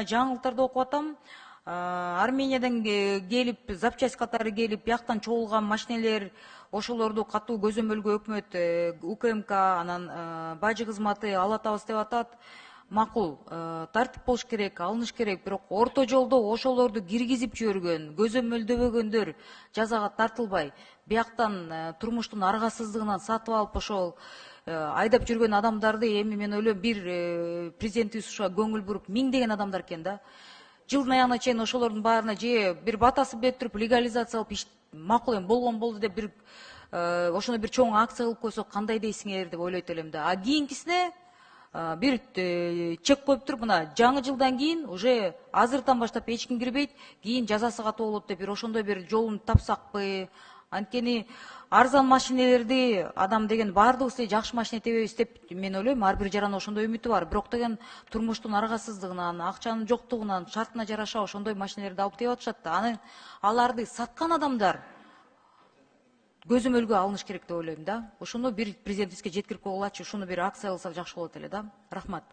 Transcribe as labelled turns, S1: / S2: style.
S1: Жаңылыктарды окуп атам. Армениядан келип, запчасть катары келип, бияктан чогулган машинелер, ошолорду катуу көзөмөлгө өкмөт, УКМК, анан бажы кызматы ала атабыз деп атат. Макул, тартип болуш керек, алыныш керек, бирок орто жолдо ошолорду киргизип жибергөн, көзөмөлдөгөндөр жазага тартылбай, бияктан турмуштун аргасыздыгынан сатып алып ошол айдап жүргөн адамдарды эми мен ойлойм бир президентибиз ушуга көңүл буруп миңдеген адамдар экен да. Жылдын аягына чейин ошолордун баарына же бир батасын берип туруп легализация кылып макул эми болгон болду деп бир ошондой бир чоң акция кылып койсок кандай дейсиңер деп ойлойт элем да. А кийинкисине бир чек коюп туруп мына жаңы жылдан кийин уже азыртан баштап эч ким кирбейт, кийин жазасы катуу болот деп бир ошондой бир жолун тапсакпы. Анткени арзан машинелерди адам деген баардыгыбыз жакшы машина тебебиз деп мен ойлойм, ар бир жаран ошондой үмүтү бар. Бирок деген турмуштун аргасыздыгынан, акчанын жоктугунан, шартына жараша ошондой машинелерди алып тебип атышат да. Аларды саткан адамдар көзөмөлгө алыныш керек деп ойлойм да. Ошону бир президентибизге жеткирип койгулачы, ушуну бир акция кылса жакшы болот эле да. Рахмат.